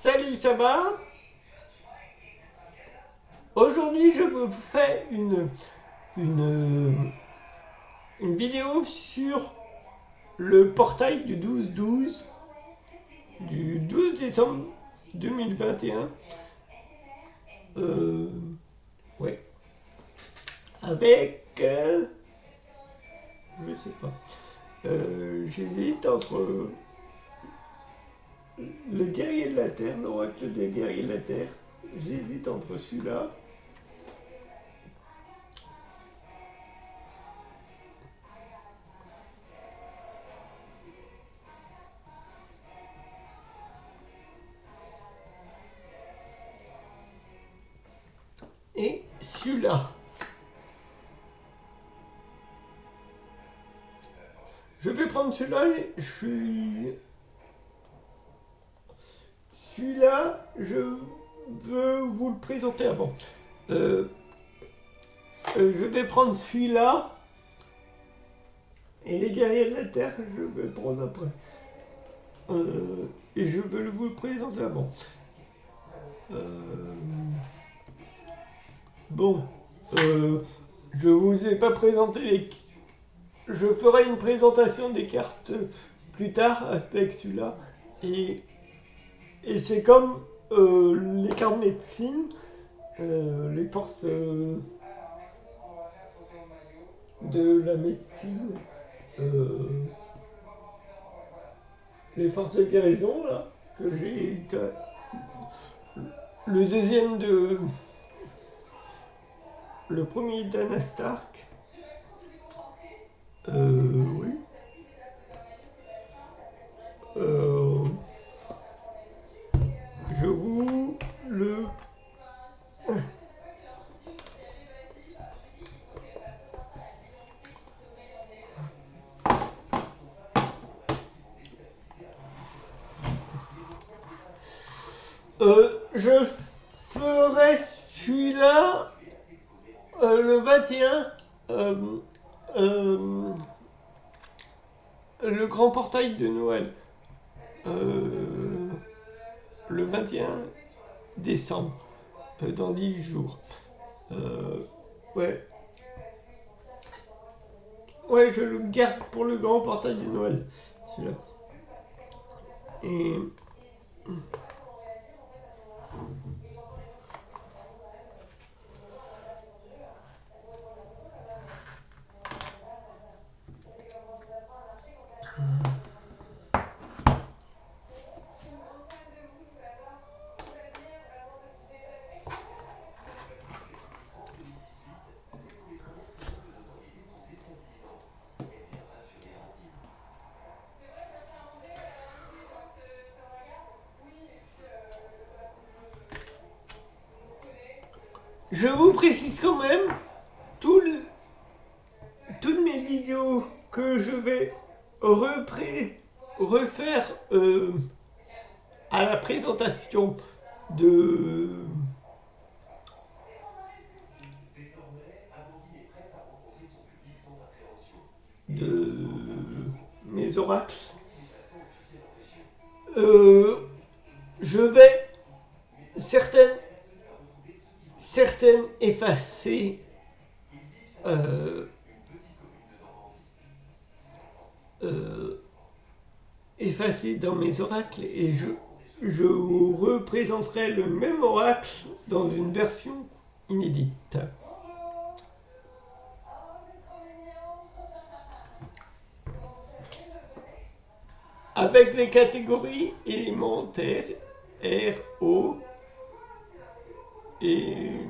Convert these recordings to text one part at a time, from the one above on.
Salut, ça va? Aujourd'hui, je vous fais une, une vidéo sur le portail du 12-12 du 12 décembre 2021. Euh, ouais. Avec... je sais pas. J'hésite entre le guerrier de la Terre, l'oracle des guerriers de la Terre. J'hésite entre celui-là. Et celui-là. Je vais prendre celui-là et celui-là, je veux vous le présenter avant. Je vais prendre celui-là. Et les guerriers de la Terre, je vais le prendre après. Et je veux vous le présenter avant. Bon. Je vous ai pas présenté les... Je ferai une présentation des cartes plus tard avec celui-là. Et c'est comme les cartes médecine, les forces de la médecine, les forces de guérison, là, que j'ai... Le deuxième de... Le premier d'Anna Stark. Oui. Je vous le... je ferai celui-là le 21, le grand portail de Noël, le 21 décembre, dans 10 jours. Ouais. Ouais, je le garde pour le grand portail de Noël, celui-là. Et... Je vous précise quand même, toutes mes vidéos que je vais refaire à la présentation de mes oracles, je vais certaines effacer effacer dans mes oracles et je représenterai le même oracle dans une version inédite. Avec les catégories élémentaires R, O et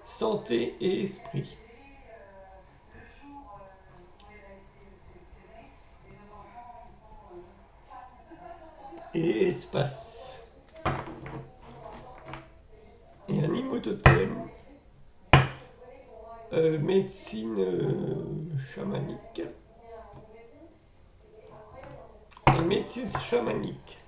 santé et esprit. Et espace. Et animaux totem. Médecine chamanique. Et médecine chamanique.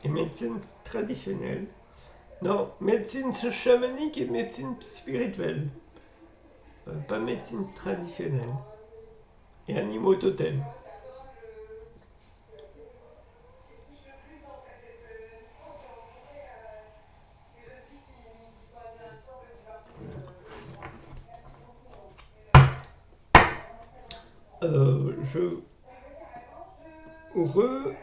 Et médecine traditionnelle. Non, médecine chamanique et médecine spirituelle. Pas médecine traditionnelle. Et animaux totem. je re...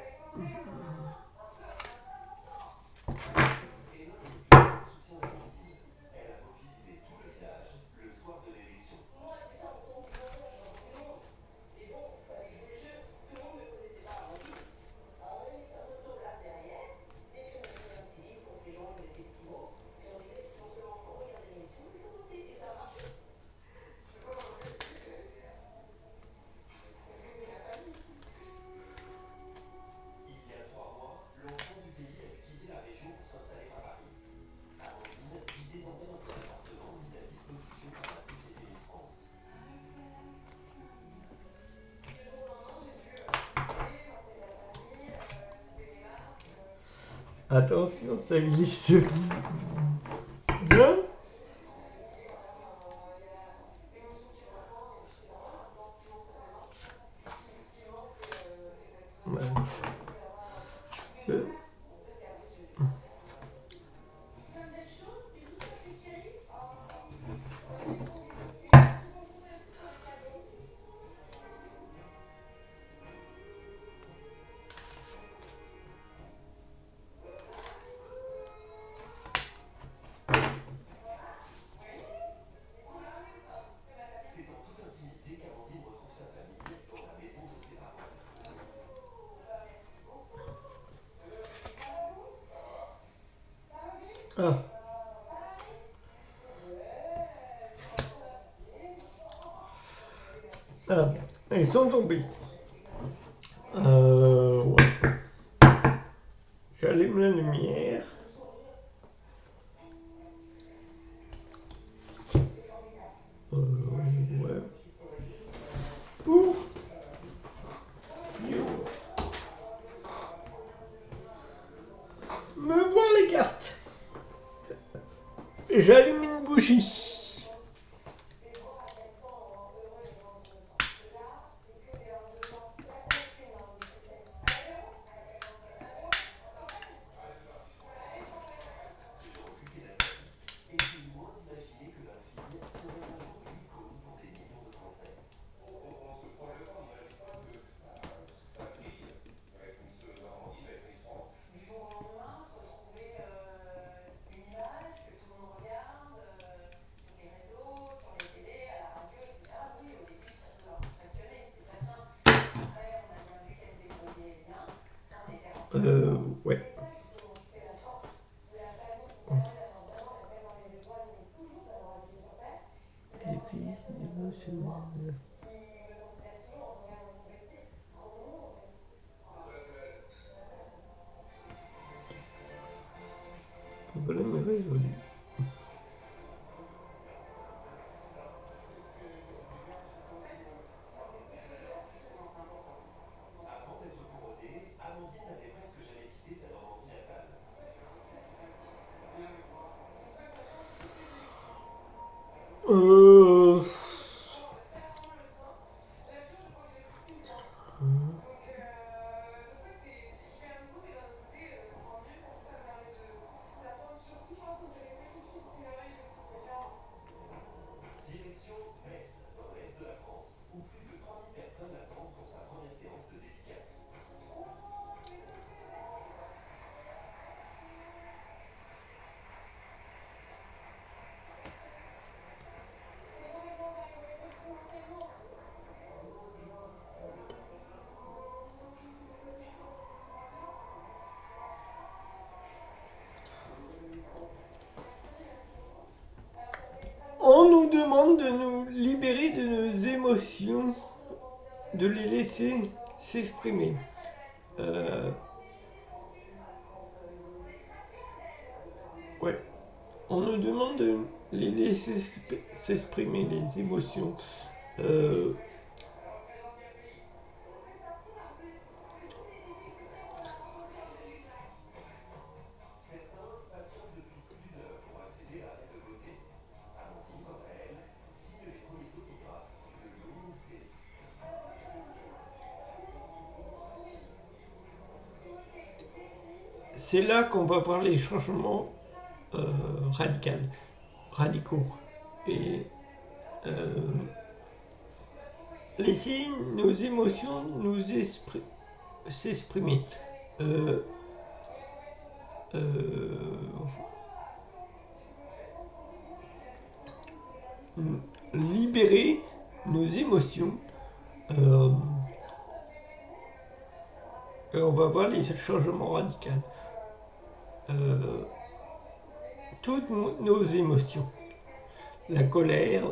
Attention, ça glisse bien. Ouais. Ah. Ah, ils sont tombés. Ouais. J'allume la lumière. Ouais. Ouf. Yo. Me voir les cartes. J'allume une bougie. Ouais. Problème est résolu. Euh... On nous demande de nous libérer de nos émotions, de les laisser s'exprimer. Ouais. On nous demande de les laisser s'exprimer, les émotions. Euh, c'est là qu'on va voir les changements radicaux. Et laisser nos émotions s'exprimer. Euh, euh, libérer nos émotions. Euh, et on va voir les changements radicaux. Euh, toutes nos émotions. La colère,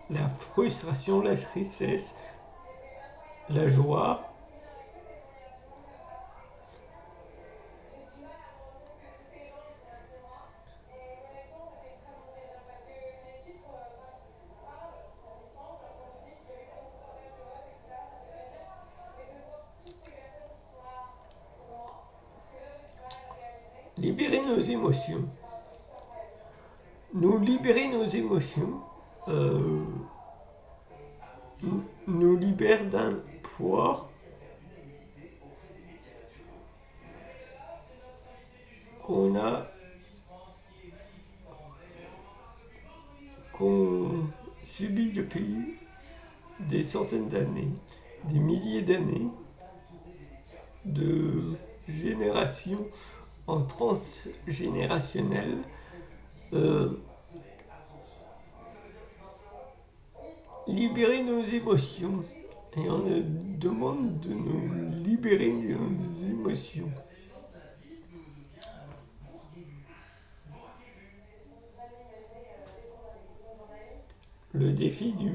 la frustration, la tristesse, la joie. Libérer nos émotions. Nous libérer nos émotions euh, nous libère d'un poids qu'on a, qu'on subit depuis des centaines d'années, des milliers d'années, de génération en transgénérationnel. Euh, libérer nos émotions. Et on nous demande de nous libérer nos émotions. Le défi du...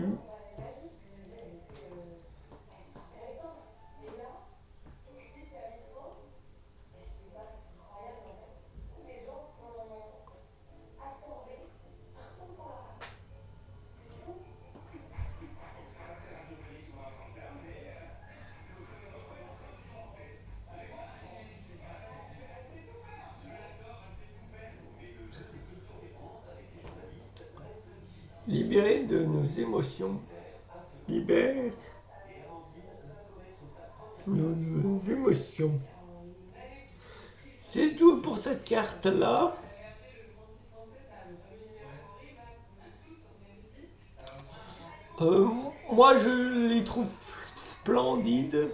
Libérer de nos émotions. Libère nos émotions. C'est tout pour cette carte-là. Euh, Moi, je les trouve splendides.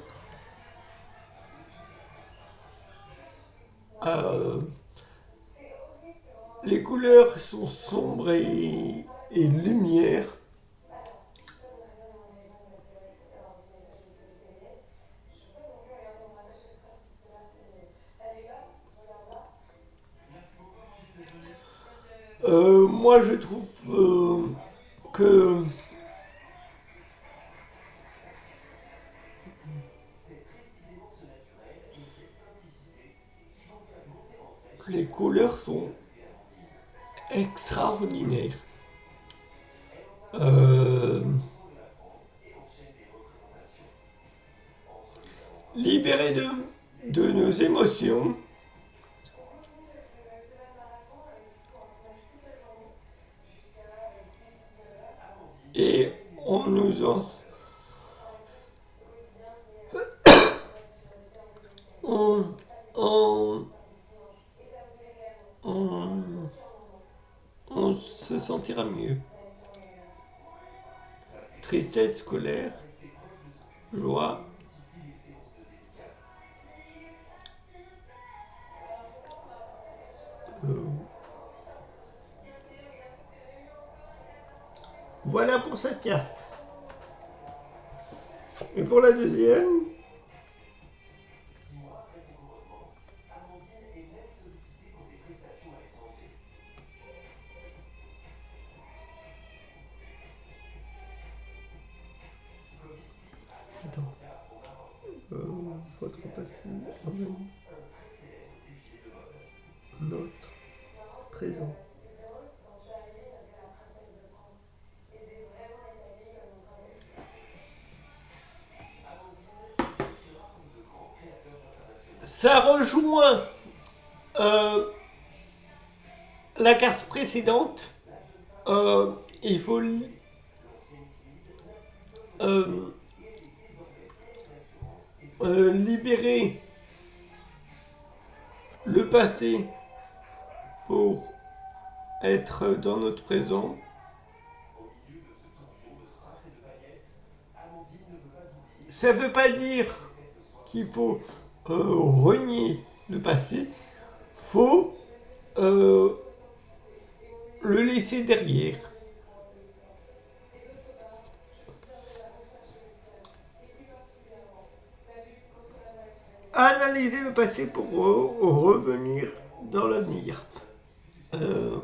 Euh, les couleurs sont sombres et lumière. Moi, je trouve que les couleurs sont extraordinaires. Euh, libérer de nos émotions et on nous en... On, on, on, on se sentira mieux. Tristesse, colère, joie. euh, Voilà pour cette carte. Et pour la deuxième, attends, votre passé emmène notre présent. Ça rejoint euh, la carte précédente. Il faut euh, libérer le passé pour être dans notre présent. ça ne veut pas dire qu'il faut renier le passé, faut euh, le laisser derrière. Analyser le passé pour revenir dans l'avenir. Euh,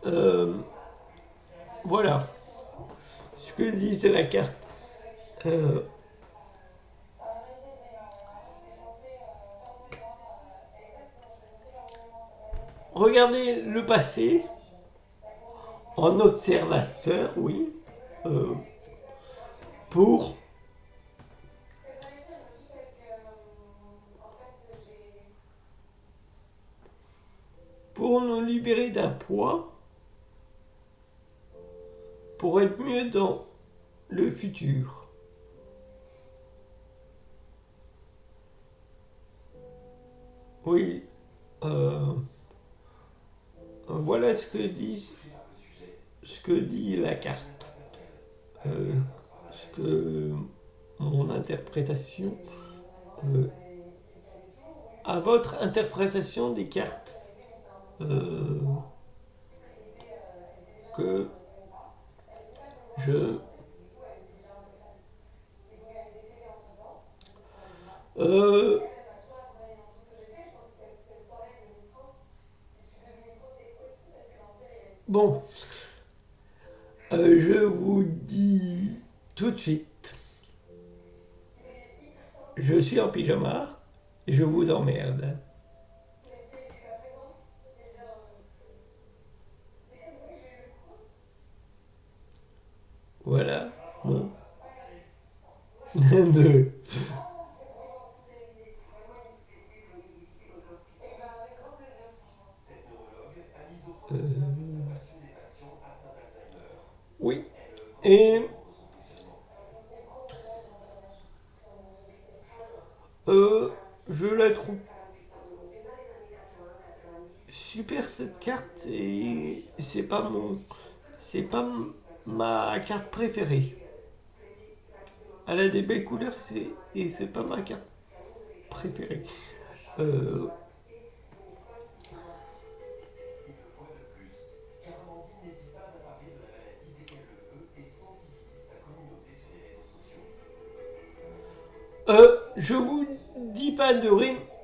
euh, voilà ce que dit c'est la carte. Euh, regardez le passé en observateur, oui, euh, pour pour nous libérer d'un poids, pour être mieux dans le futur. Oui, euh, voilà ce que dit la carte, euh, ce que mon interprétation, euh, à votre interprétation des cartes euh, que je euh, bon, je vous dis tout de suite, je suis en pyjama, je vous emmerde. Voilà, bon. De- euh, oui, et euh, je la trouve super cette carte et c'est pas ma carte préférée. Elle a des belles couleurs et c'est pas ma carte préférée. Euh, je vous dis pas de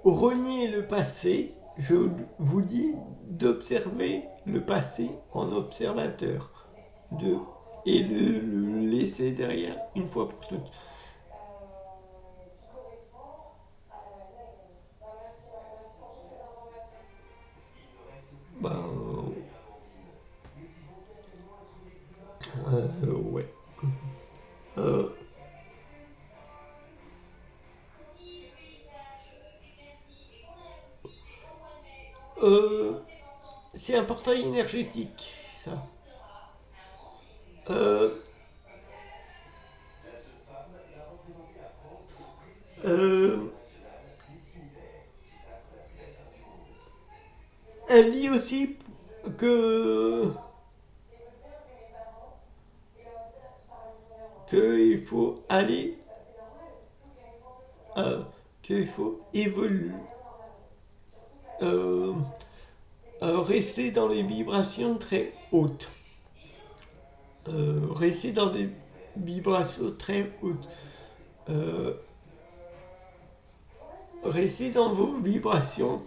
renier le passé, je vous dis d'observer le passé en observateur, de et le laisser derrière une fois pour toutes. Ben ouais. Euh, euh, c'est un portail énergétique, ça. Euh, euh, elle dit aussi que qu'il faut aller, euh, qu'il faut évoluer, euh, rester dans les vibrations très hautes, rester dans des vibrations très hautes, euh, rester dans vos vibrations,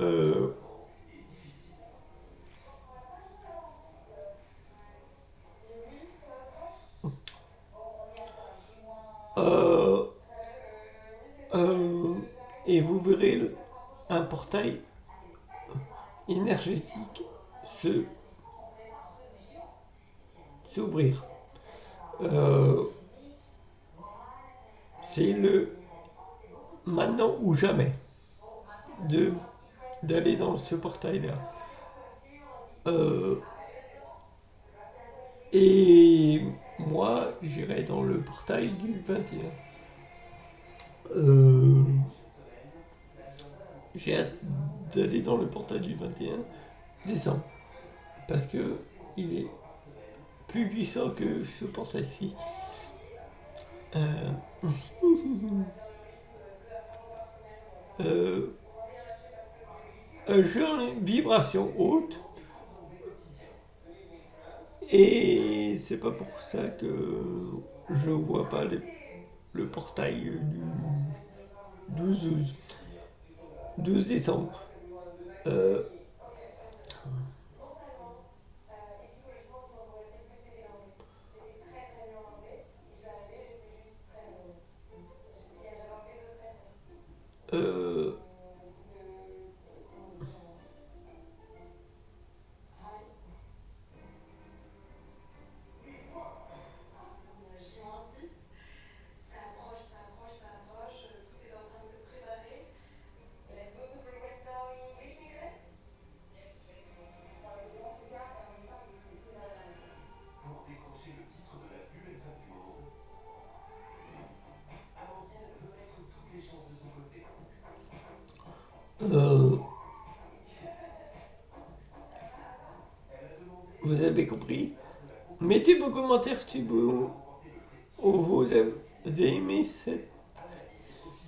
euh, euh, euh, et vous verrez un portail énergétique se s'ouvrir. Euh, c'est le maintenant ou jamais de d'aller dans ce portail-là. Euh, et moi, j'irai dans le portail du 21. J'ai hâte d'aller dans le portail du 21 décembre. Parce que il est plus puissant que ce portail-ci. Euh, euh, un jeu en vibration haute. Et c'est pas pour ça que je vois pas le portail du 12 décembre. Euh, euh, euh, vous avez compris. Mettez vos commentaires si vous avez aimé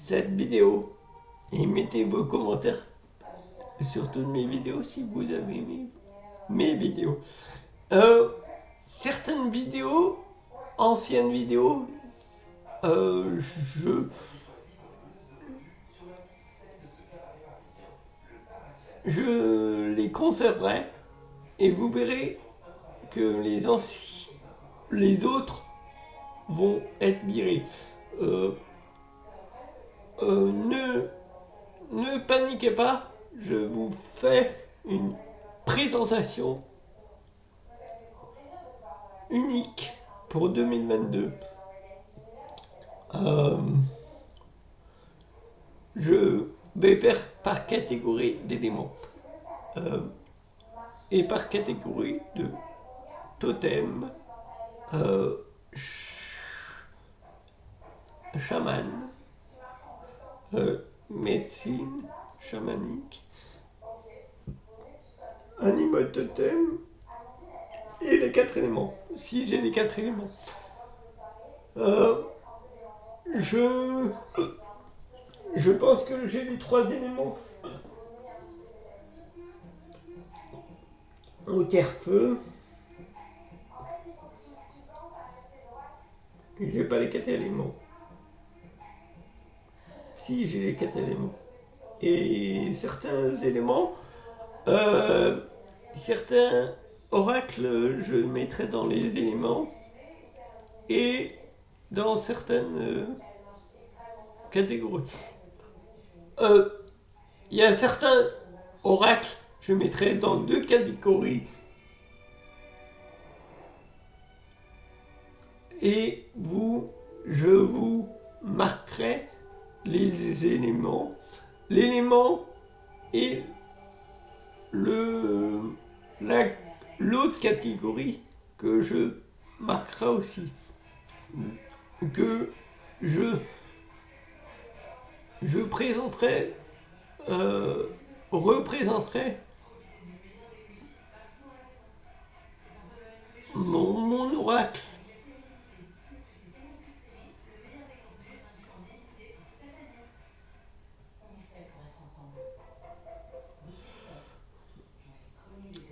cette vidéo. Et mettez vos commentaires sur toutes mes vidéos si vous avez aimé mes vidéos. Euh, Certaines vidéos, anciennes vidéos, je, je les conserverai et vous verrez que les autres vont être virés. Euh, ne, ne paniquez pas, je vous fais une présentation unique pour 2022. Euh, je vais faire par catégorie d'éléments et par catégorie de totem, euh, chaman, médecine chamanique, animal totem et les 4 éléments. Si j'ai les 4 éléments. Euh, je, je pense que j'ai les 3 éléments. Au terre-feu. J'ai pas les 4 éléments. Si, j'ai les 4 éléments. Et certains éléments, euh, certains oracles, je mettrai dans les éléments. Et dans certaines catégories. Euh, Il y a certains oracles, je mettrai dans 2 catégories. Et je vous marquerai les éléments. L'élément et l'autre catégorie que je marquerai aussi. Que je présenterai, représenterai mon oracle.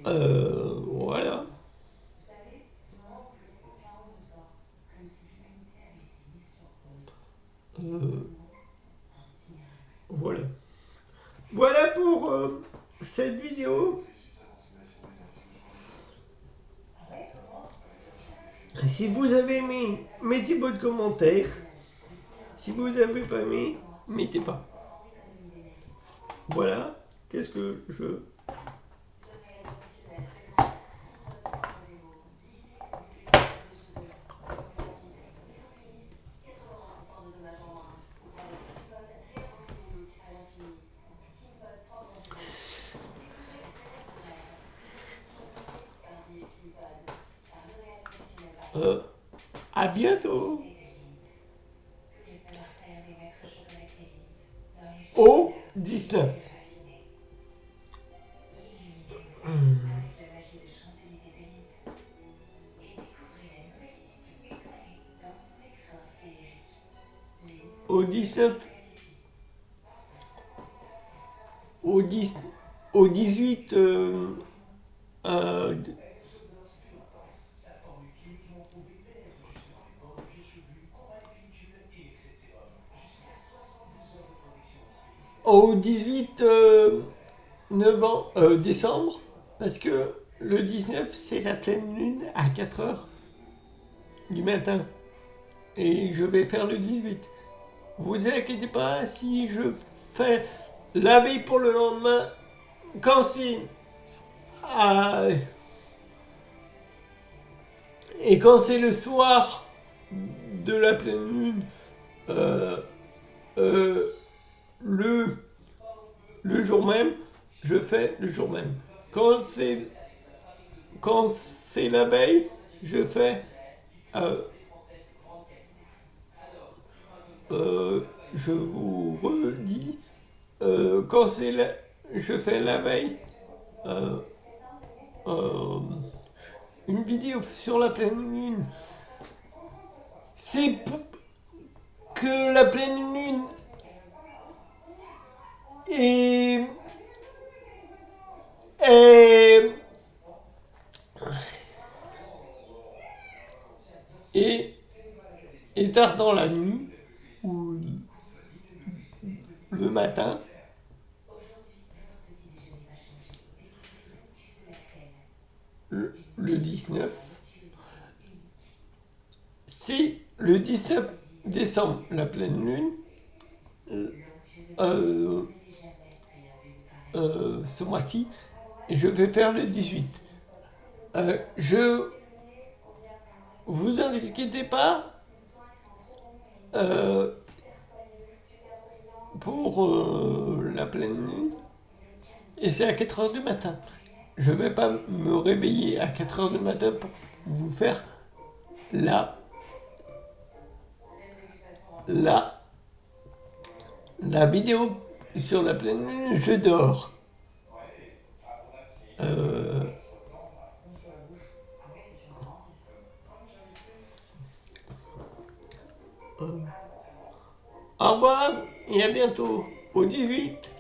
Voilà. Euh, voilà. Voilà pour cette vidéo. Si vous avez aimé, mettez votre commentaire. Si vous n'avez pas aimé, mettez pas. Voilà. Qu'est-ce que je... À bientôt. Au 19. au 19, au 10, au 18, euh, au 18 décembre, parce que le 19 c'est la pleine lune à 4 heures du matin. Et je vais faire le 18. Vous inquiétez pas si je fais la veille pour le lendemain. Quand c'est et quand c'est le soir de la pleine lune, euh, euh, le, le jour même, je fais le jour même. Quand c'est quand c'est la veille, je fais euh, je vous redis quand c'est je fais la veille euh, euh, une vidéo sur la pleine lune. C'est que la pleine lune est, est, est, est tard dans la nuit ou le matin, le 19. C'est le 19 décembre, la pleine lune. Euh, ce mois-ci, je vais faire le 18. Je vous inquiétez pas euh, pour la pleine lune. Et c'est à 4 heures du matin. Je vais pas me réveiller à 4 heures du matin pour vous faire la, la, la vidéo sur la pleine lune. Je dors. Euh, Au revoir et à bientôt au 18.